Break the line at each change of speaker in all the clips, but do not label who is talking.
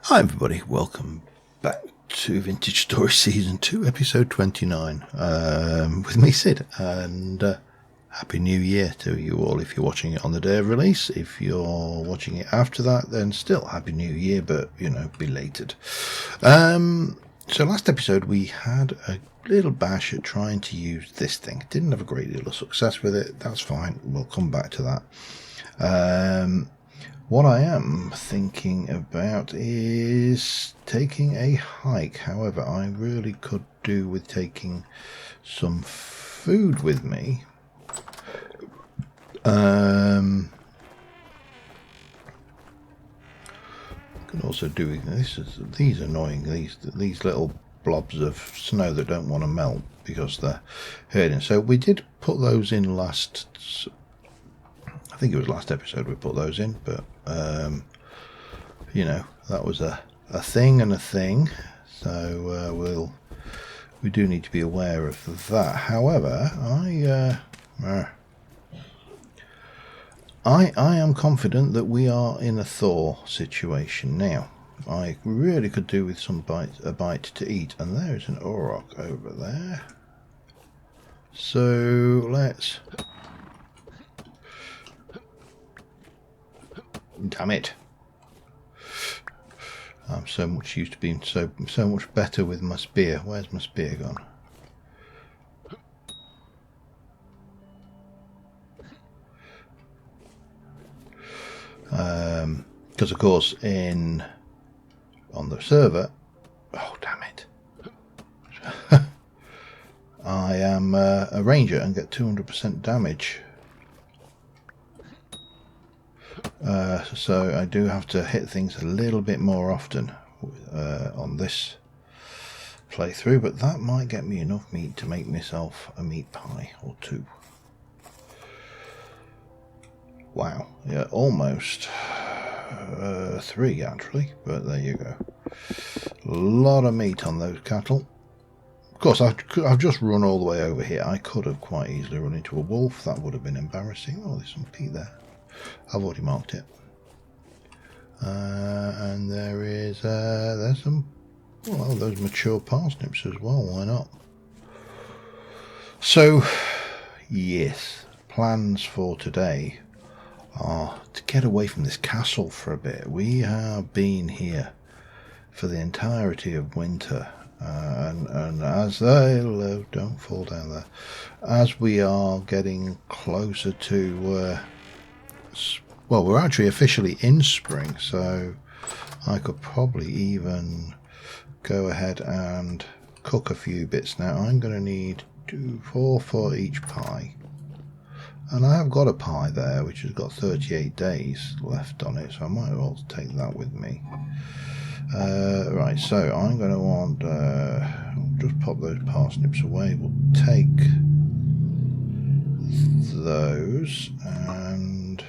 Hi everybody, welcome back to Vintage Story Season 2, Episode 29, with me Sid, and Happy New Year to you all if you're watching it on the day of release. If you're watching it after that, then still Happy New Year, but, you know, belated. So last episode we had a little bash at trying to use this thing. Didn't have a great deal of success with it, that's fine, we'll come back to that. What I am thinking about is taking a hike. However, I really could do with taking some food with me. Can also do these annoying these little blobs of snow that don't want to melt because they're hurting. So we did put those in last. I think it was last episode we put those in, but you know, that was a thing and a thing, so we do need to be aware of that. However, I am confident that we are in a thaw situation now. I really could do with a bite to eat, and there is an auroch over there. So let's. Damn it! I'm so much used to being so much better with my spear. Where's my spear gone? Because of course on the server, oh damn it, I am a ranger and get 200% damage. So I do have to hit things a little bit more often on this playthrough, but that might get me enough meat to make myself a meat pie or two. Wow, yeah, almost 3 actually, but there you go. A lot of meat on those cattle. Of course, I've just run all the way over here. I could have quite easily run into a wolf. That would have been embarrassing. Oh, there's some peat there. I've already marked it. And there's some, well, those mature parsnips as well. Why not? So, yes, plans for today are to get away from this castle for a bit. We have been here for the entirety of winter, and as don't fall down there, as we are getting closer to well, we're actually officially in spring, so I could probably even go ahead and cook a few bits now. I'm going to need 4 for each pie. And I have got a pie there which has got 38 days left on it, so I might as well take that with me. Right, so I'm going to want, just pop those parsnips away. We'll take those and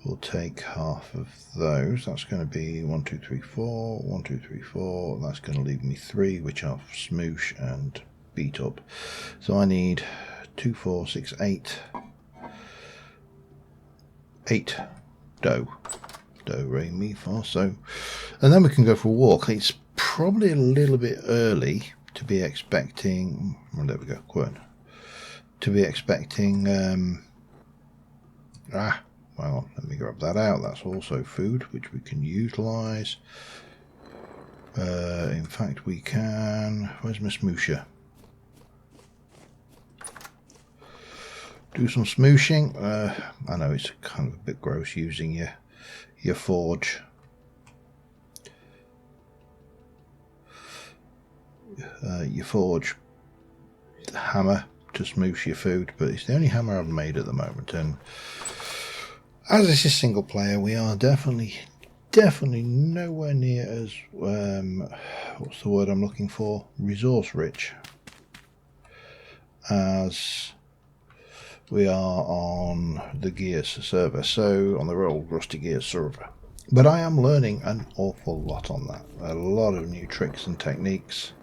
we'll take half of those. That's going to be 1, 2, 3, 4, 1, 2, 3, 4. That's going to leave me 3, which I'll smoosh and beat up. So I need 2, 4, 6, 8 dough, re, mi, fa. So, and then we can go for a walk. It's probably a little bit early to be expecting. Well, there we go. Quern. To be expecting. Hang on, let me grab that out. That's also food which we can utilise. In fact, we can. Where's my smoosher? Do some smooshing. I know it's kind of a bit gross using your forge. Your forge hammer to smoosh your food, but it's the only hammer I've made at the moment, and as this is single player, we are definitely nowhere near as what's the word I'm looking for, resource rich as we are on the Gears server, so on the old Rusty Gears server. But I am learning an awful lot on that, a lot of new tricks and techniques.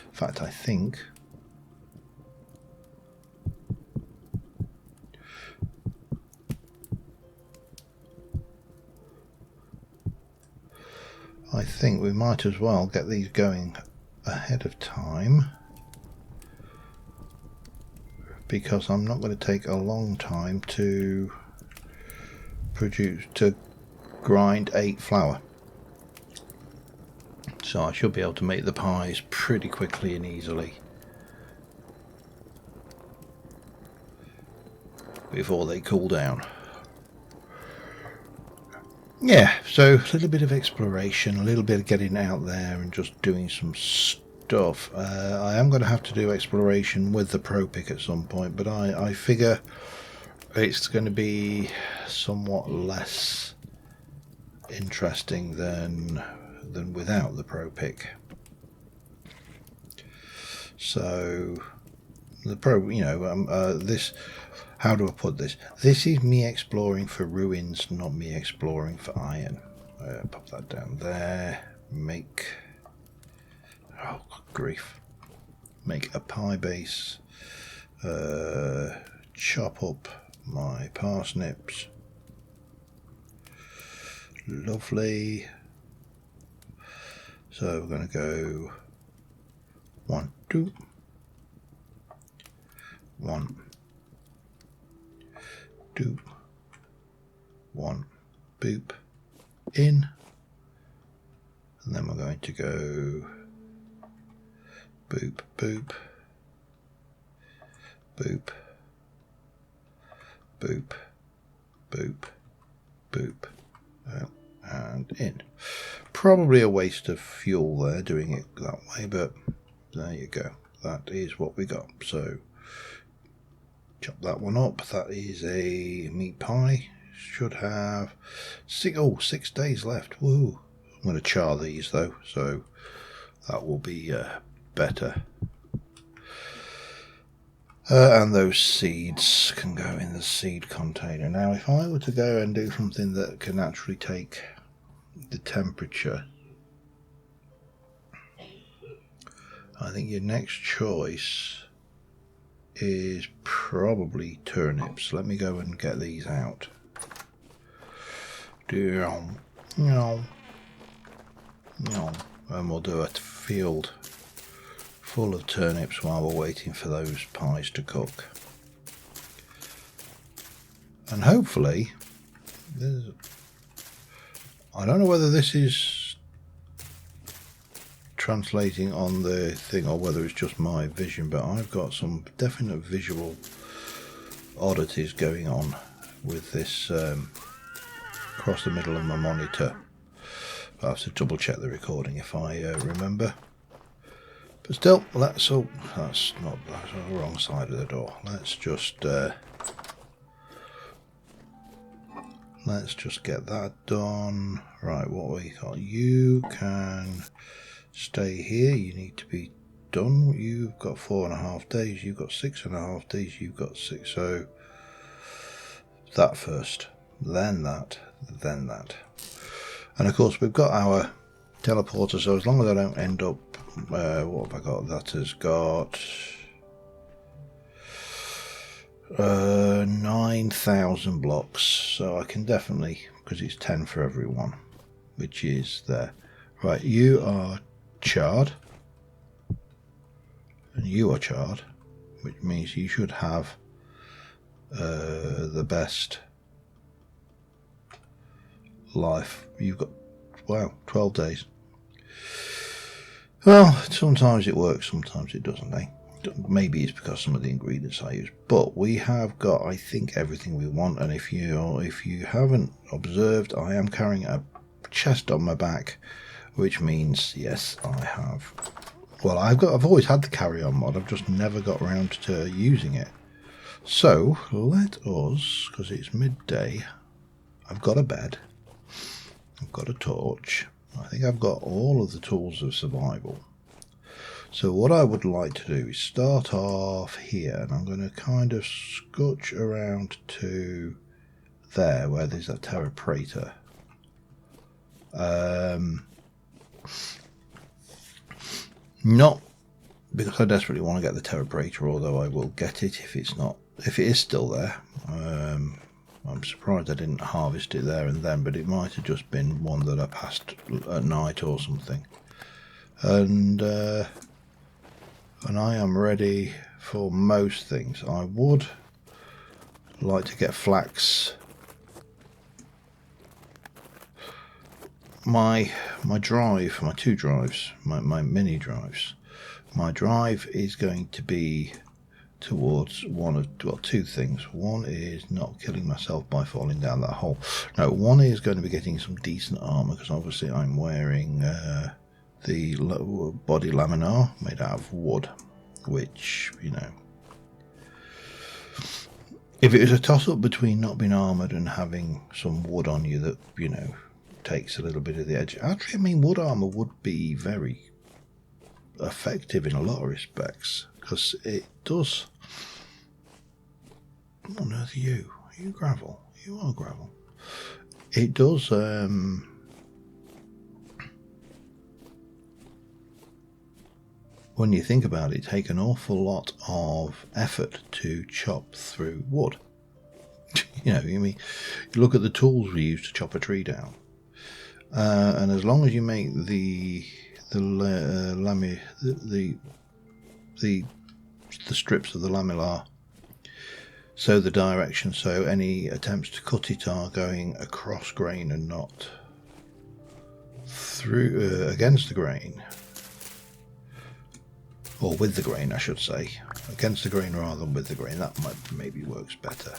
In fact, I think I think we might as well get these going ahead of time, because I'm not going to take a long time to grind 8 flour. So I should be able to make the pies pretty quickly and easily before they cool down. Yeah, so a little bit of exploration, a little bit of getting out there and just doing some stuff. I am going to have to do exploration with the Pro Pick at some point, but I figure it's going to be somewhat less interesting than without the Pro Pick. So the Pro, you know, this. How do I put this? This is me exploring for ruins, not me exploring for iron. Pop that down there. Make... oh, grief. Make a pie base. Chop up my parsnips. Lovely. So we're going to go 1, 2. 1, 2, 1, boop, in, and then we're going to go boop, boop, boop, boop, boop, boop, and in. Probably a waste of fuel there doing it that way, but there you go. That is what we got. So chop that one up. That is a meat pie. Should have 6 days left. Woo! I'm going to char these though, so that will be better. And those seeds can go in the seed container. Now, if I were to go and do something that can actually take the temperature, I think your next choice is probably turnips. Let me go and get these out. And we'll do a field full of turnips while we're waiting for those pies to cook. And hopefully, I don't know whether this is translating on the thing or whether it's just my vision, but I've got some definite visual oddities going on with this across the middle of my monitor. I'll have to double check the recording if I remember. But still, that's the wrong side of the door. Let's just get that done. Right, what we got? You can stay here. You need to be done. You've got 4.5 days. You've got 6.5 days. You've got 6. So that first, then that, then that. And of course, we've got our teleporter. So as long as I don't end up, what have I got? That has got 9,000 blocks. So I can definitely, because it's 10 for everyone, which is there. Right, you are charred, and you are charred, which means you should have the best life. You've got, wow, 12 days. Well, sometimes it works, sometimes it doesn't, eh? Maybe it's because some of the ingredients I use, but we have got, I think, everything we want. And if you haven't observed, I am carrying a chest on my back, which means, yes, I have. Well, I've always had the carry-on mod. I've just never got around to using it. So let us, because it's midday, I've got a bed, I've got a torch. I think I've got all of the tools of survival. So what I would like to do is start off here, and I'm going to kind of scooch around to there where there's a Terra Praetor. Not because I desperately want to get the Terra Praetor, although I will get it if it is still there. I'm surprised I didn't harvest it there and then, but it might have just been one that I passed at night or something. And I am ready for most things. I would like to get flax. My drive, my two drives, my mini drives. My drive is going to be towards two things. One is not killing myself by falling down that hole. No, one is going to be getting some decent armor, because obviously I'm wearing the body laminar made out of wood, which, you know, if it was a toss-up between not being armoured and having some wood on you that, you know, takes a little bit of the edge. Actually, I mean, wood armour would be very effective in a lot of respects, because it does... What on earth are you? Are you gravel? You are gravel. It does... when you think about it, take an awful lot of effort to chop through wood. You know, you look at the tools we use to chop a tree down, and as long as you make the strips of the lamellar so the direction, so any attempts to cut it are going across grain and not through against the grain. Or with the grain, I should say. Against the grain rather than with the grain. That maybe works better.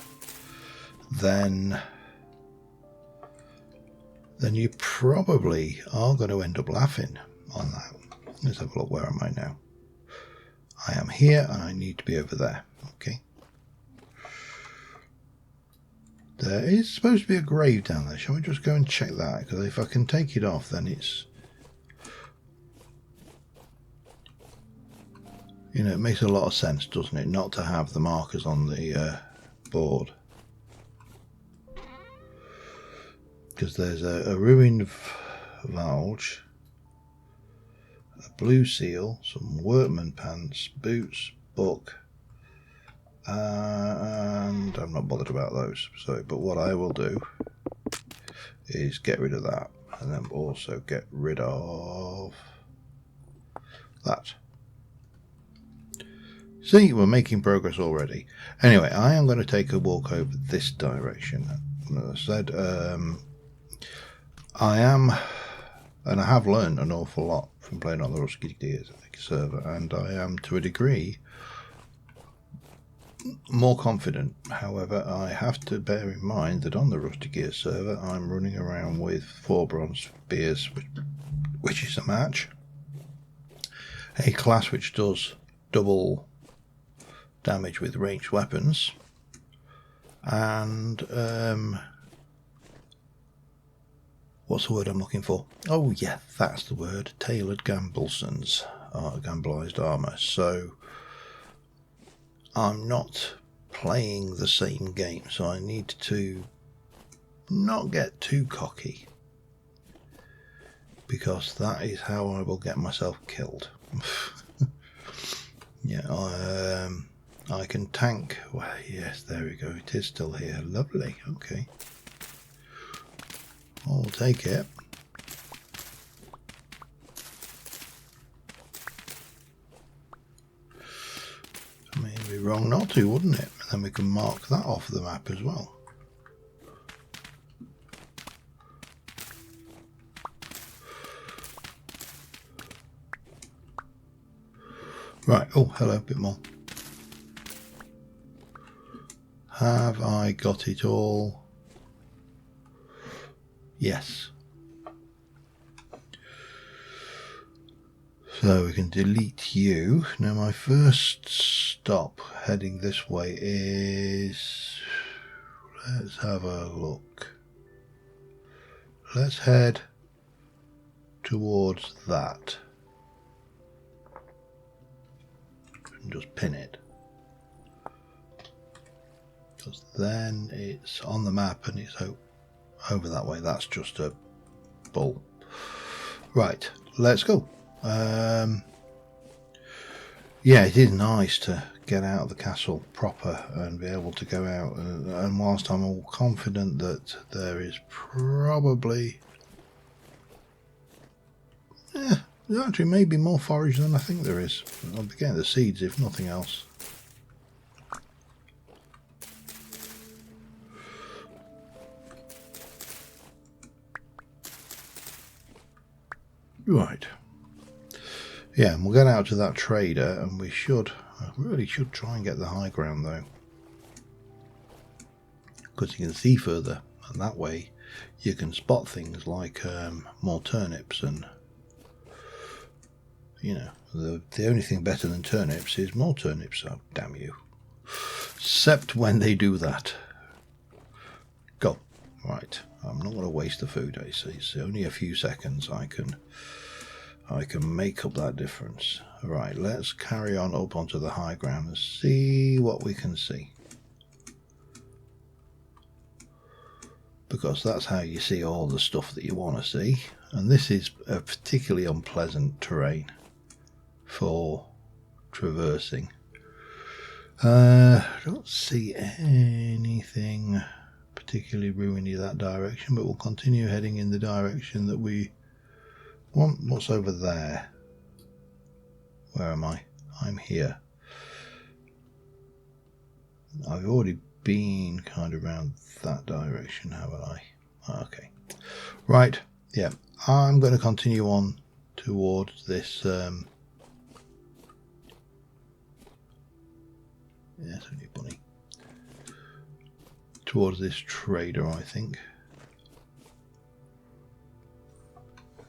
Then you probably are going to end up laughing on that. Let's have a look. Where am I now? I am here and I need to be over there. Okay. There is supposed to be a grave down there. Shall we just go and check that? Because if I can take it off, then it's... You know, it makes a lot of sense, doesn't it, not to have the markers on the board. Because there's a ruined valge, a blue seal, some workman pants, boots, book, and I'm not bothered about those. So, but what I will do is get rid of that, and then also get rid of that. See, we're making progress already. Anyway, I am going to take a walk over this direction. As I said, I am, and I have learned an awful lot from playing on the Rusty Gears server, and I am, to a degree, more confident. However, I have to bear in mind that on the Rusty Gears server, I'm running around with 4 bronze spears, which is a match. A class which does double damage with ranged weapons, and what's the word I'm looking for? Oh yeah, that's the word. Tailored Gambleized armor. So I'm not playing the same game, so I need to not get too cocky, because that is how I will get myself killed. Yeah, I can tank. Well, yes, there we go. It is still here. Lovely. Okay. I'll take it. I mean, it'd be wrong not to, wouldn't it? And then we can mark that off the map as well. Right. Oh, hello. A bit more. Have I got it all? Yes. So we can delete you. Now my first stop heading this way is... Let's have a look. Let's head towards that. And just pin it. Because then it's on the map and it's over that way. That's just a bull. Right, let's go. Yeah, it is nice to get out of the castle proper and be able to go out. And whilst I'm all confident that there is probably... there actually may be more forage than I think there is. I'll be getting the seeds if nothing else. Right. Yeah, and we'll get out to that trader, and I really should try and get the high ground though, because you can see further, and that way you can spot things like more turnips, and you know, the only thing better than turnips is more turnips. Oh, damn you. Except when they do that. Go. Right. I'm not going to waste the food, I see. It's only a few seconds. I can make up that difference. Right, let's carry on up onto the high ground and see what we can see. Because that's how you see all the stuff that you want to see. And this is a particularly unpleasant terrain for traversing. I don't see anything particularly ruiny that direction, but we'll continue heading in the direction that we want. What's over there? Where am I? I'm here. I've already been kind of around that direction, haven't I? Okay. Right, yeah. I'm going to continue on towards this... yeah, it's only a bunny. Towards this trader, I think.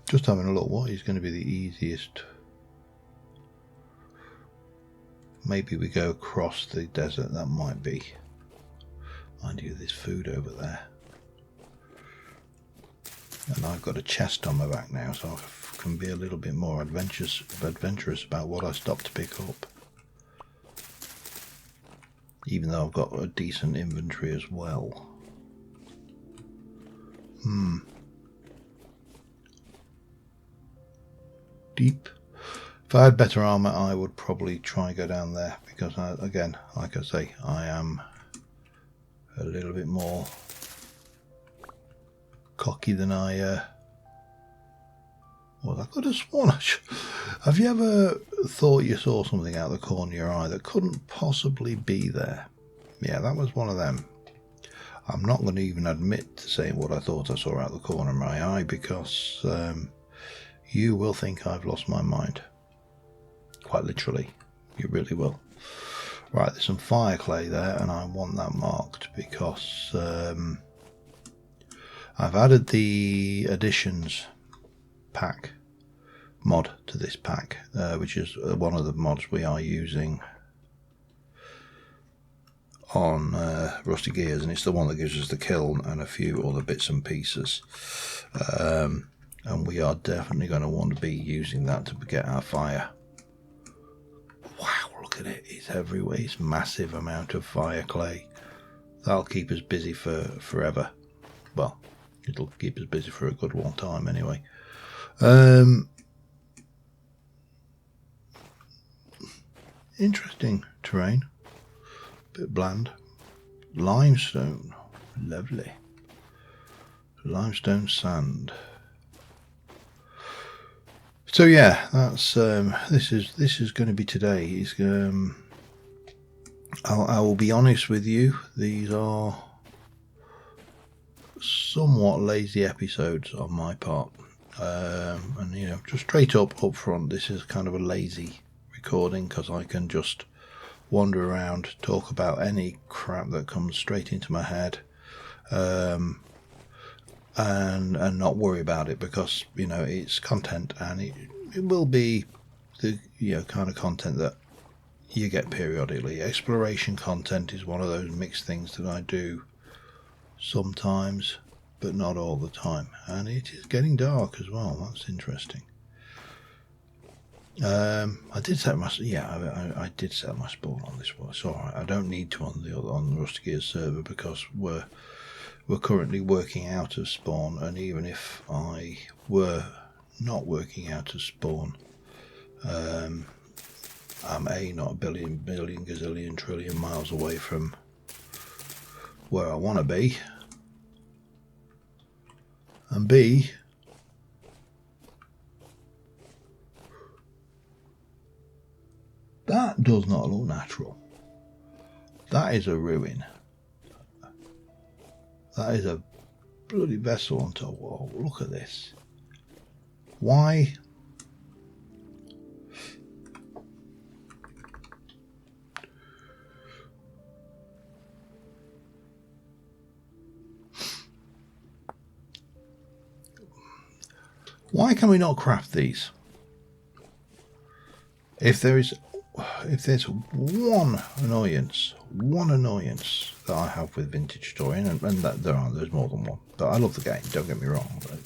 Just having a look, what is going to be the easiest? Maybe we go across the desert, that might be. Mind you, there's food over there. And I've got a chest on my back now, so I can be a little bit more adventurous about what I stop to pick up. Even though I've got a decent inventory as well. Deep. If I had better armor, I would probably try and go down there, because again, like I say, I am a little bit more cocky than I well, I could have sworn have you ever thought you saw something out of the corner of your eye that couldn't possibly be there? Yeah, that was one of them. I'm not going to even admit to saying what I thought I saw out of the corner of my eye, because you will think I've lost my mind. Quite literally, you really will. Right, there's some fire clay there, and I want that marked because I've added the additions pack mod to this pack, which is one of the mods we are using on Rusty Gears, and it's the one that gives us the kiln and a few other bits and pieces. And we are definitely going to want to be using that to get our fire. Wow, look at it, it's everywhere. It's massive amount of fire clay. That'll keep us busy for forever. Well, it'll keep us busy for a good long time anyway. Interesting terrain. Bit bland. Limestone, lovely. Limestone sand. So yeah, that's this is going to be today. It's, I will be honest with you, these are somewhat lazy episodes on my part, and you know, just straight up front, this is kind of a lazy recording, because I can just wander around, talk about any crap that comes straight into my head, and not worry about it, because you know, it's content, and it will be the, you know, kind of content that you get periodically. Exploration content is one of those mixed things that I do sometimes, but not all the time, and it is getting dark as well. That's interesting. I did set my I did set my spawn on this one. It's alright. I don't need to on the Rusty Gears server, because we're currently working out of spawn, and even if I were not working out of spawn, I'm A, not a billion, gazillion, trillion miles away from where I want to be. And B, that does not look natural. That is a ruin. That is a bloody vessel on top. Whoa, look at this. Why? Why can we not craft these? If there's one annoyance that I have with Vintage Story, and that there's more than one. But I love the game. Don't get me wrong. But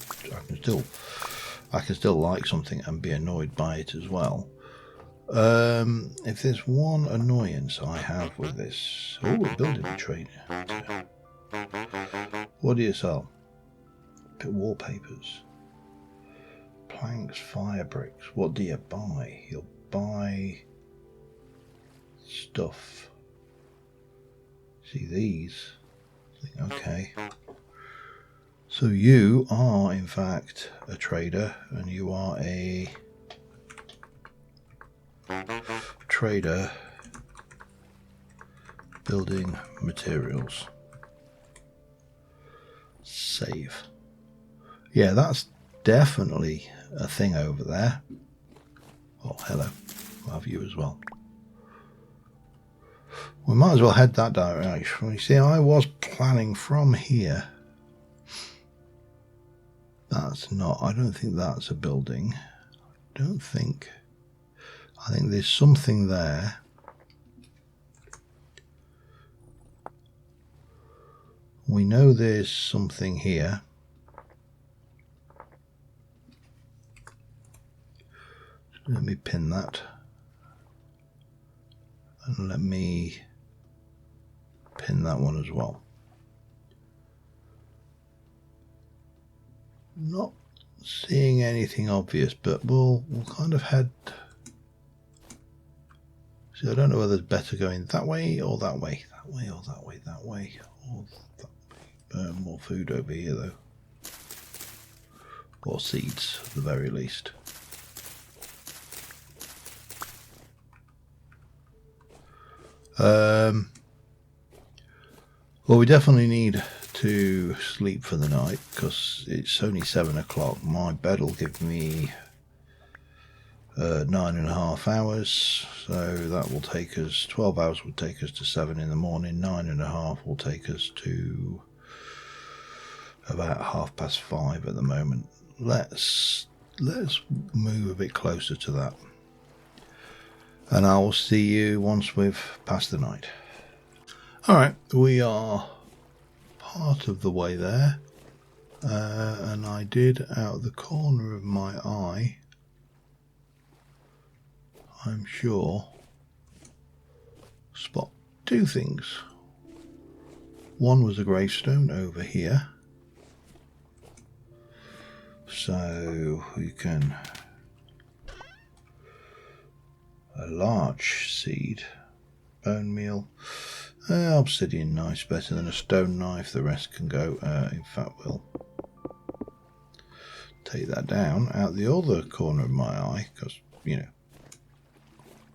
I can still like something and be annoyed by it as well. If there's one annoyance I have with this, we're building a trade. What do you sell? Wallpapers, planks, fire bricks. What do you buy? You'll buy stuff. See these? Okay. So you are in fact a trader, and you are a trader building materials. Save. Yeah, that's definitely a thing over there. Oh, hello. I'll have you as well. We might as well head that direction. You see, I was planning from here. That's not, I don't think that's a building. I think there's something there. We know there's something here. Let me pin that. And let me pin that one as well. Not seeing anything obvious, but we'll kind of head. See, I don't know whether it's better going that way or that way, that way or that way, that way, or that way. More food over here though, or seeds at the very least. Well, we definitely need to sleep for the night because it's only 7 o'clock. My bed will give me 9.5 hours, so that will take us 12 hours. Will take us to 7 in the morning. 9.5 will take us to about 5:30 at the moment. Let's move a bit closer to that, and I will see you once we've passed the night. Alright, we are part of the way there, and I did, out of the corner of my eye, I'm sure, spot 2 things. One was a gravestone over here, so you can, a large seed, bone meal. Obsidian knife's better than a stone knife. The rest can go. In fact, we'll take that down out the other corner of my eye because, you know,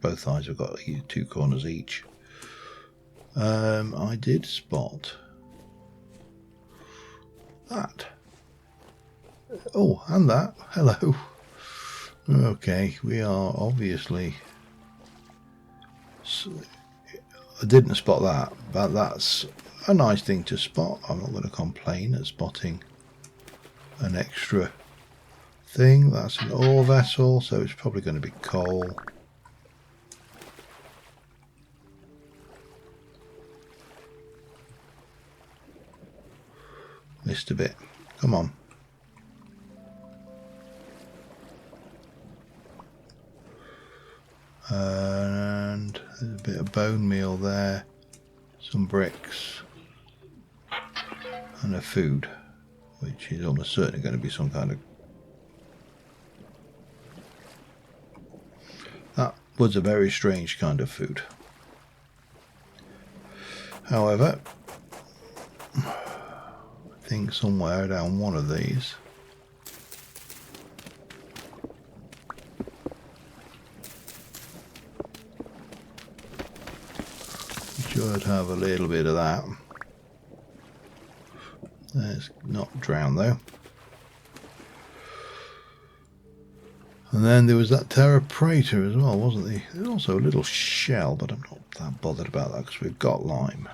both eyes have got 2 corners each. I did spot that. Oh, and that. Hello. Okay, we are obviously. I didn't spot that, but that's a nice thing to spot. I'm not going to complain at spotting an extra thing. That's an ore vessel, so it's probably going to be coal. Missed a bit. Come on. And there's a bit of bone meal there, some bricks, and a food, which is almost certainly going to be some kind of... was a very strange kind of food. However, I think somewhere down one of these we should have a little bit of that. Let's not drown though. And then there was that Terra Preta as well, wasn't there? There's also a little shell, but I'm not that bothered about that because we've got lime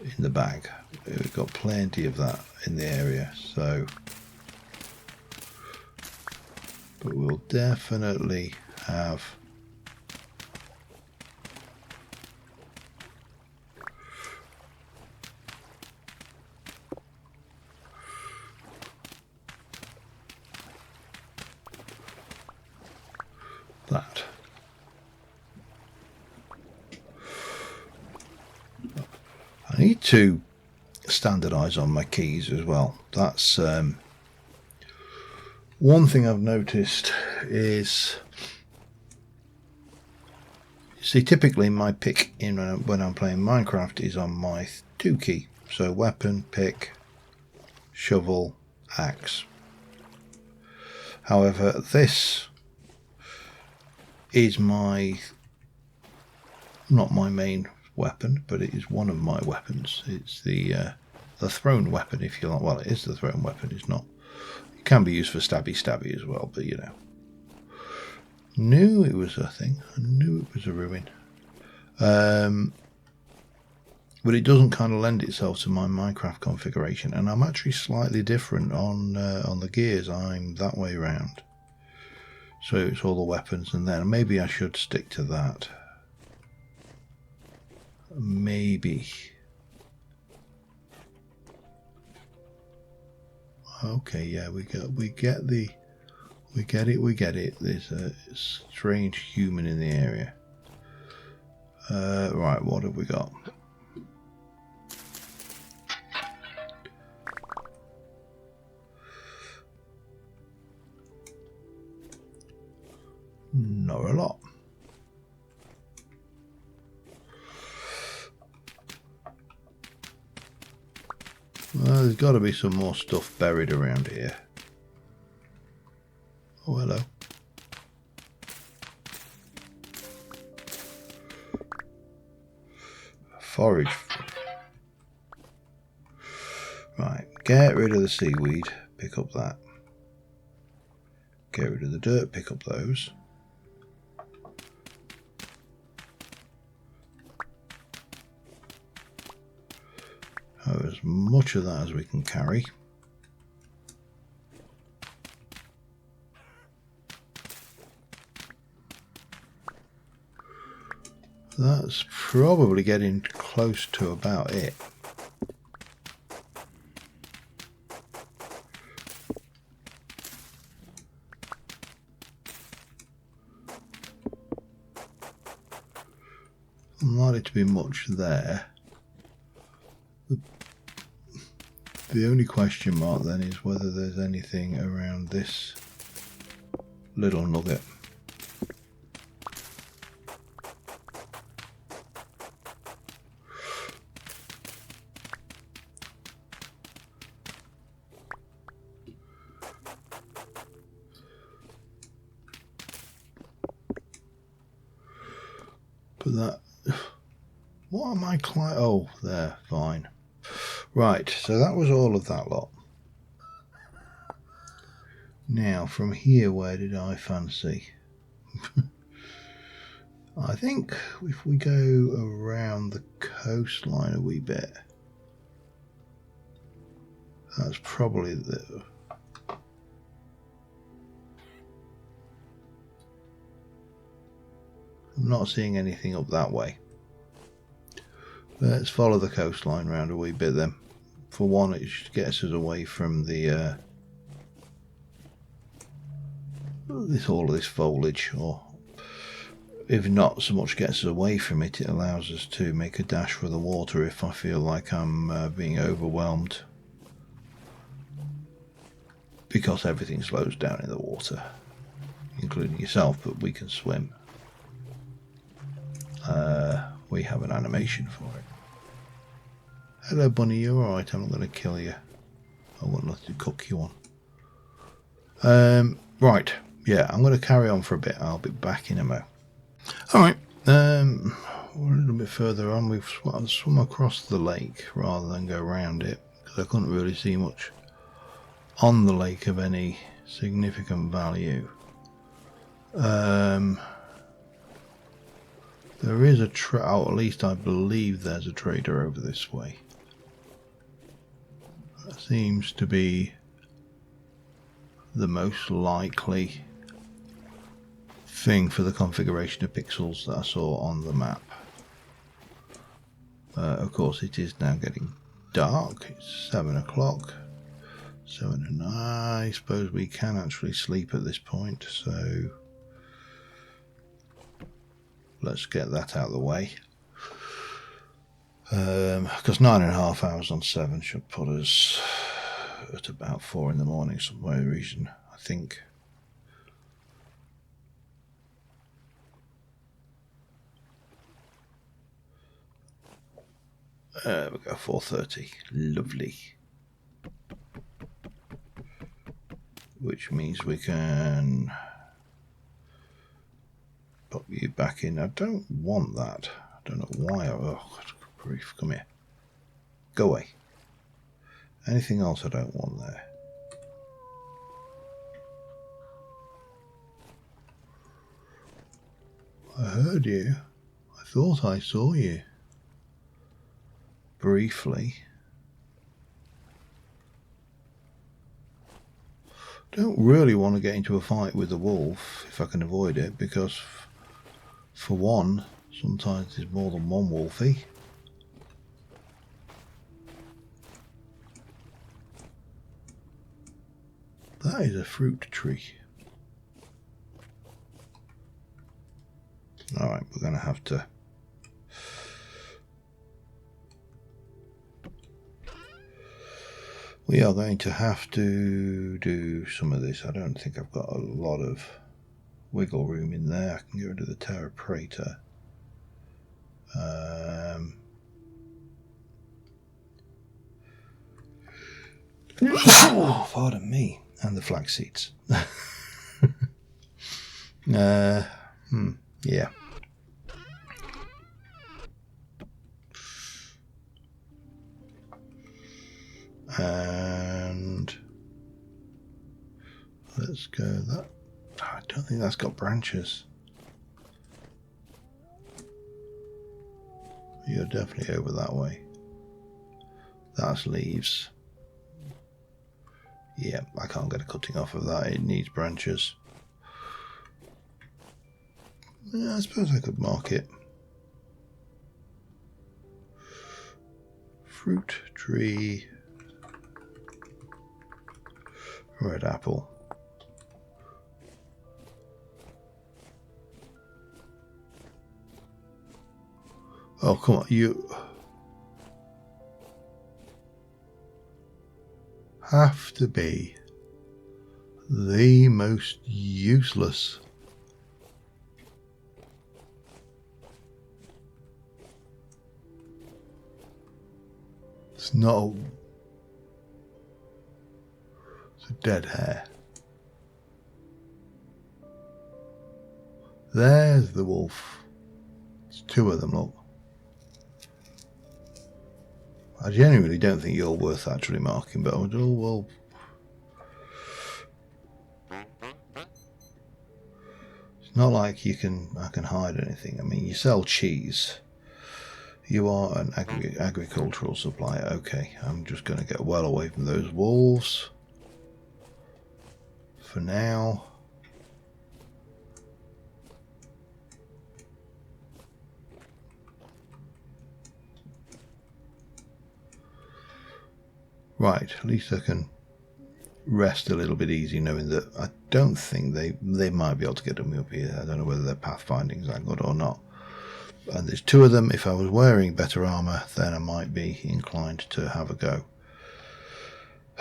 in the bag. We've got plenty of that in the area, so. But we'll definitely have that. I need to standardize on my keys as well. That's one thing I've noticed is, you see, typically my pick in when I'm playing Minecraft is on my 2 key. So weapon, pick, shovel, axe. However, this is not my main weapon, but it is one of my weapons. It's the thrown weapon, if you like. Well, it is the thrown weapon. It's not. It can be used for stabby as well, but you know. Knew it was a thing. I knew it was a ruin. But it doesn't kind of lend itself to my Minecraft configuration, and I'm actually slightly different on the gears. I'm that way around. So it's all the weapons, and then maybe I should stick to that. Maybe. Okay, yeah, we get it. There's a strange human in the area. Right, what have we got? Not a lot. Well, there's got to be some more stuff buried around here. Oh, hello. Forage. Right, get rid of the seaweed, pick up that. Get rid of the dirt, pick up those. Have as much of that as we can carry. That's probably getting close to about it. Unlikely to be much there. The only question mark then is whether there's anything around this little nugget. But that, what am I oh, there, fine. Right, so that was all of that lot. Now, from here, where did I fancy? I think if we go around the coastline a wee bit, that's probably the... I'm not seeing anything up that way. Let's follow the coastline round a wee bit then. For one, it gets us away from the all of this foliage, or if not so much gets us away from it, it allows us to make a dash for the water if I feel like I'm being overwhelmed, because everything slows down in the water. including yourself, but we can swim. We have an animation for it. Hello, bunny, you're alright, I'm not going to kill you. I want nothing to cook you on. Right, yeah, I'm going to carry on for a bit. I'll be back in a mo. Alright, we're a little bit further on. We've swum across the lake rather than go around it, because I couldn't really see much on the lake of any significant value. There is a or at least I believe there's a trader over this way. That seems to be the most likely thing for the configuration of pixels that I saw on the map. Of course, it is now getting dark. It's 7 o'clock. 7 and I suppose we can actually sleep at this point, so let's get that out of the way. Because 9.5 hours on 7 should put us at about 4 in the morning, some reason, I think. We go 4:30. Lovely. Which means we can pop you back in. I don't want that. I don't know why. Oh, grief. Come here. Go away. Anything else I don't want there? I heard you. I thought I saw you. Briefly. Don't really want to get into a fight with the wolf if I can avoid it, because for one, sometimes there's more than one wolfie. That is a fruit tree. Alright, we're going to have to... We are going to have to do some of this. I don't think I've got a lot of wiggle room in there. I can get rid of the Terra Praetor. Oh, pardon me. And the flax seeds. Yeah. And let's go that. I don't think that's got branches. You're definitely over that way. That's leaves. Yeah, I can't get a cutting off of that. It needs branches. Yeah, I suppose I could mark it. Fruit tree. Red apple. Oh, come on, you have to be the most useless. It's not. It's a dead hare. There's the wolf. It's two of them, look. I genuinely don't think you're worth actually marking, but I would, oh well. It's not like I can hide anything. I mean, you sell cheese. You are an agricultural supplier. Okay, I'm just going to get well away from those wolves for now. Right, at least I can rest a little bit easy knowing that I don't think they might be able to get me up here. I don't know whether their pathfinding is that good or not. And there's two of them. If I was wearing better armour, then I might be inclined to have a go.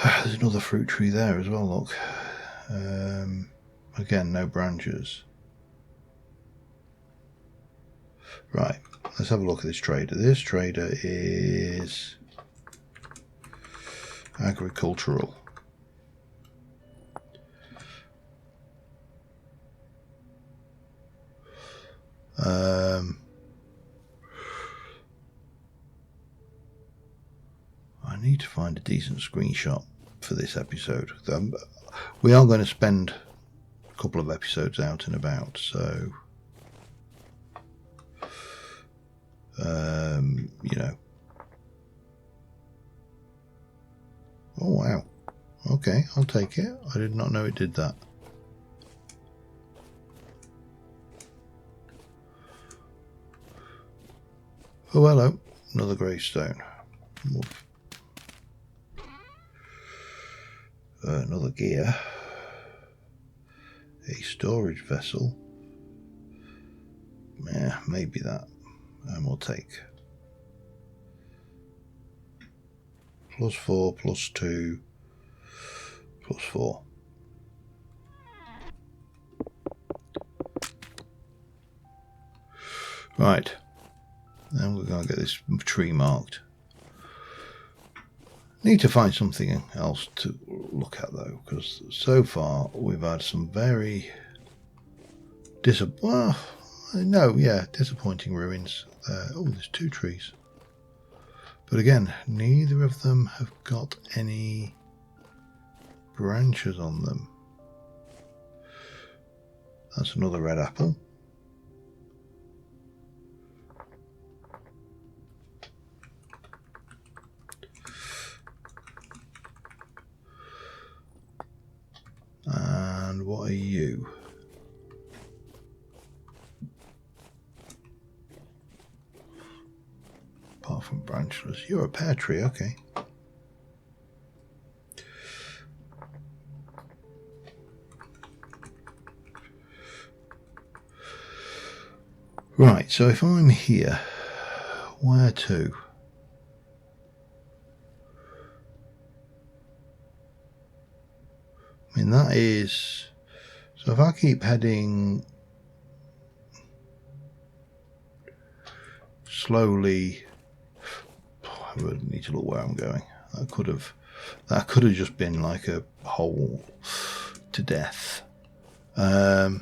There's another fruit tree there as well, look. Again, no branches. Right, let's have a look at this trader. This trader is agricultural. I need to find a decent screenshot for this episode. We are going to spend a couple of episodes out and about, so you know. Oh wow, okay, I'll take it. I did not know it did that. Oh hello, another gravestone. Another gear. A storage vessel. Yeah, maybe that. And we'll take +4, +2, +4. Right. Then we're going to get this tree marked. Need to find something else to look at though, because so far we've had some very disappointing ruins. Oh, there's 2 trees. But again, neither of them have got any branches on them. That's another red apple. And what are you? Apart from branchless, you're a pear tree, okay. Right, so if I'm here, where to? I mean, that is... So if I keep heading slowly... I really need to look where I'm going. That could have just been like a hole to death. If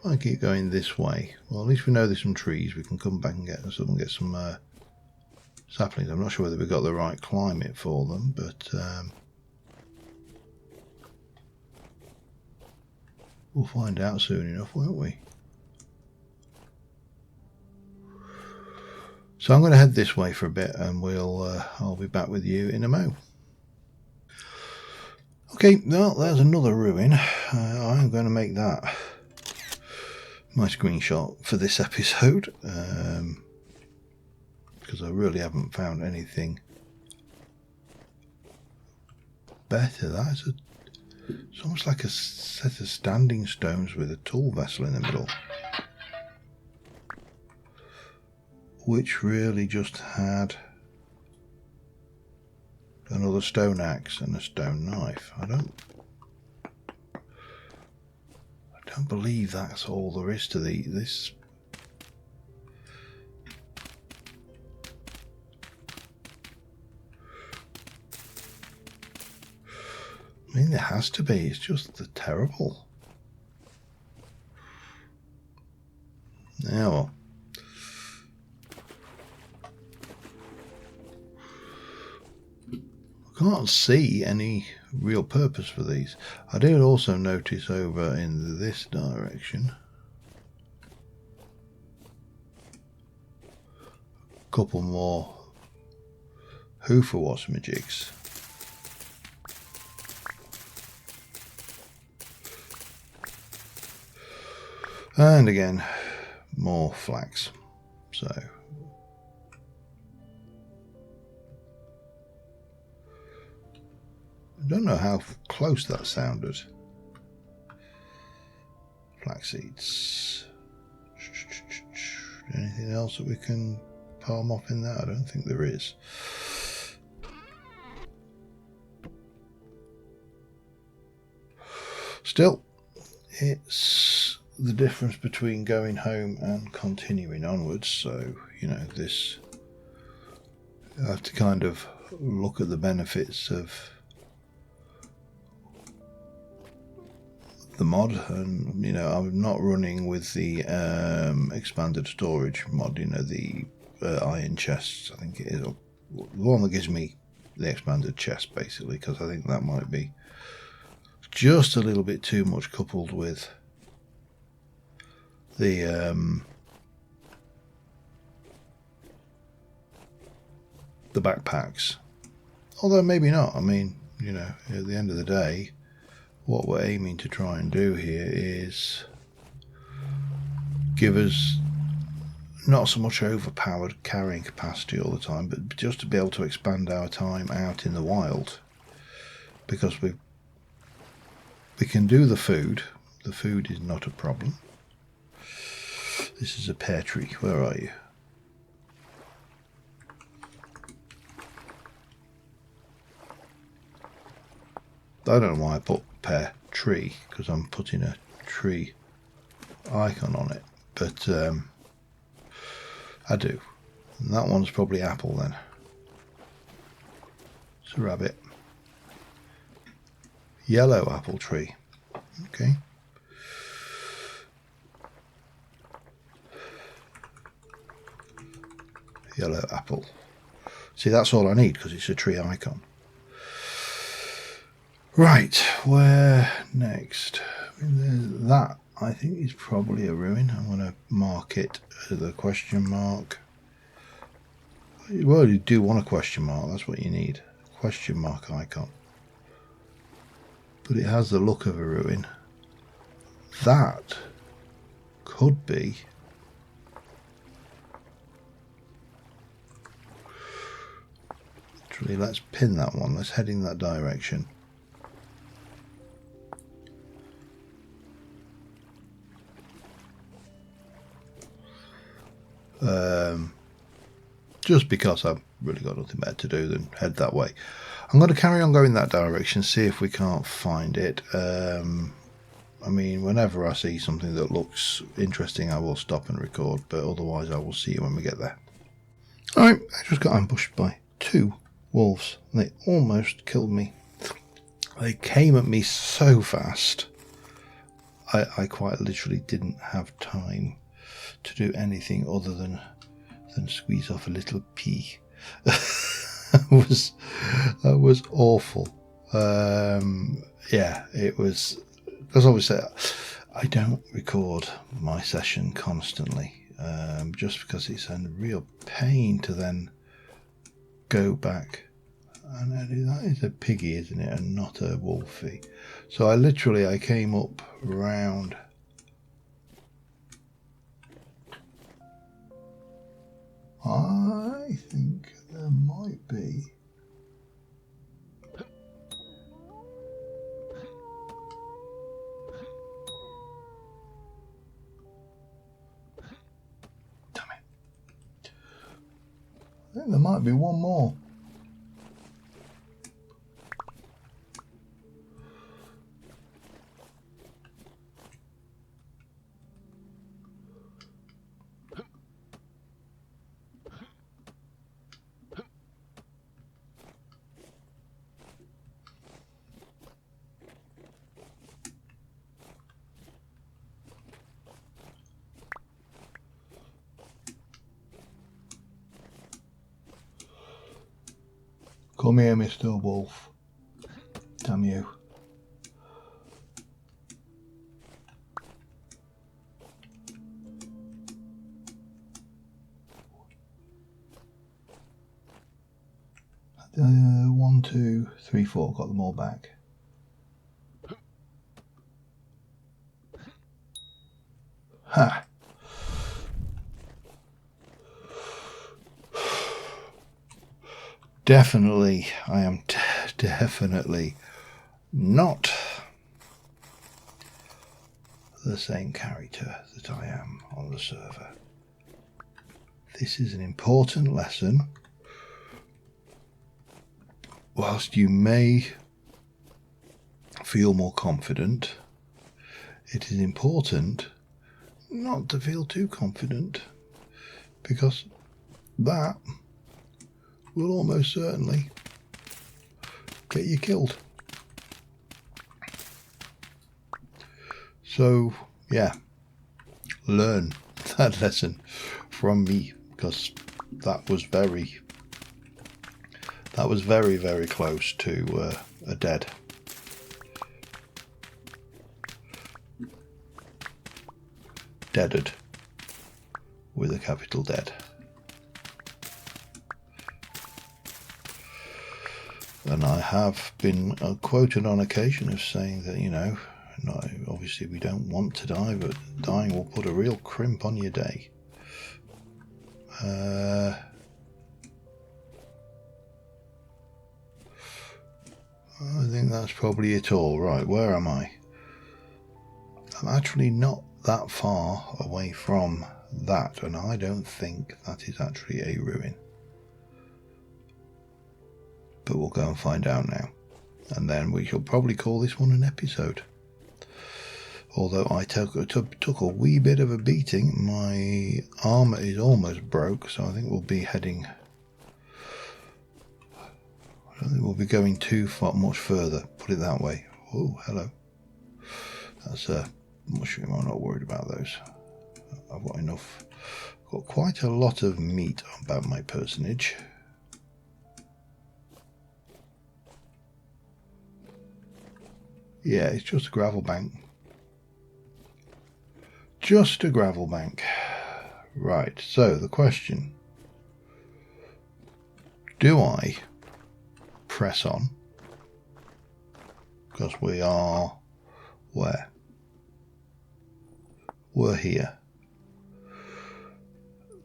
I keep going this way, well, at least we know there's some trees. We can come back and get some saplings. I'm not sure whether we've got the right climate for them, but we'll find out soon enough, won't we? So I'm going to head this way for a bit, and I'll be back with you in a mo. Okay, well, there's another ruin. I'm going to make that my screenshot for this episode, because I really haven't found anything better. It's almost like a set of standing stones with a tool vessel in the middle, which really just had another stone axe and a stone knife. I don't believe that's all there is to this. I mean, there has to be. It's just terrible. Now, well. Can't see any real purpose for these. I did also notice over in this direction a couple more Hooferwassmajigs. And again, more flax. So I don't know how close that sounded. Flax seeds. Anything else that we can palm off in that? I don't think there is. Still, it's the difference between going home and continuing onwards. So, you know, this, I have to kind of look at the benefits of the mod, and you know, I'm not running with the expanded storage mod, you know, the iron chests, I think it is, or the one that gives me the expanded chest, basically, because I think that might be just a little bit too much coupled with the backpacks. Although maybe not. I mean, you know, at the end of the day, what we're aiming to try and do here is give us not so much overpowered carrying capacity all the time, but just to be able to expand our time out in the wild, because we can do the food. The food is not a problem. This is a pear tree. Where are you? I don't know why I put pear tree, because I'm putting a tree icon on it, but I do. And that one's probably apple then. It's a rabbit. Yellow apple tree. Okay. Yellow apple. See, that's all I need because it's a tree icon. Right, where next? That, I think, is probably a ruin. I'm going to mark it as a question mark. Well, you do want a question mark. That's what you need. Question mark icon. But it has the look of a ruin. That could be actually, let's pin that one. Let's head in that direction. Just because I've really got nothing better to do than head that way. I'm going to carry on going that direction, see if we can't find it. I mean, whenever I see something that looks interesting, I will stop and record, but otherwise I will see you when we get there. Alright, I just got ambushed by 2 wolves. They almost killed me. They came at me so fast, I quite literally didn't have time to do anything other than squeeze off a little pea. That was awful. Yeah, it was. Because obviously I don't record my session constantly, just because it's a real pain to then go back. And that is a piggy, isn't it, and not a wolfie. So I came up round. I think there might be. Damn it. I think there might be one more. Come here, Mr. Wolf. Damn you. One, two, three, four. Got them all back. Ha! Definitely, I am definitely not the same character that I am on the server. This is an important lesson. Whilst you may feel more confident it is important not to feel too confident, because that will almost certainly get you killed. So yeah, learn that lesson from me, because that was very, very close to a dead. Deaded with a capital dead. And I have been quoted on occasion as saying that, you know, no, obviously we don't want to die, but dying will put a real crimp on your day. I think that's probably it all. Right, where am I? I'm actually not that far away from that, and I don't think that is actually a ruin. But we'll go and find out now, and then we shall probably call this one an episode. Although I took a wee bit of a beating, my arm is almost broke, so I think we'll be heading. I don't think we'll be going too much further. Put it that way. Oh, hello. That's a mushroom. I'm not worried about those. I've got enough. I've got quite a lot of meat about my personage. Yeah, it's just a gravel bank. Just a gravel bank. Right, so the question. Do I press on? Because we are... where? We're here.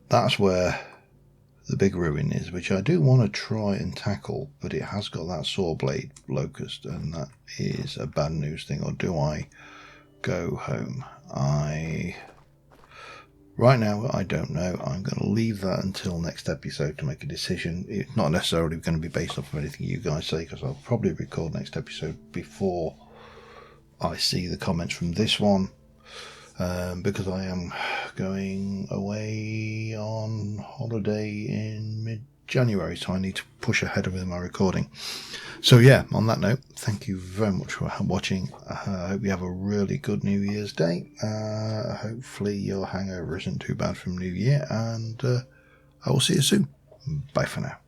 That's where the big ruin is, which I do want to try and tackle, but it has got that saw blade locust, and that is a bad news thing. Or do I go home? Right now, I don't know. I'm going to leave that until next episode to make a decision. It's not necessarily going to be based off of anything you guys say, because I'll probably record next episode before I see the comments from this one, because I am going away on holiday in mid-January, so I need to push ahead with my recording. So yeah, on that note, thank you very much for watching. I hope you have a really good New Year's Day. Hopefully your hangover isn't too bad from New Year, and I will see you soon. Bye for now.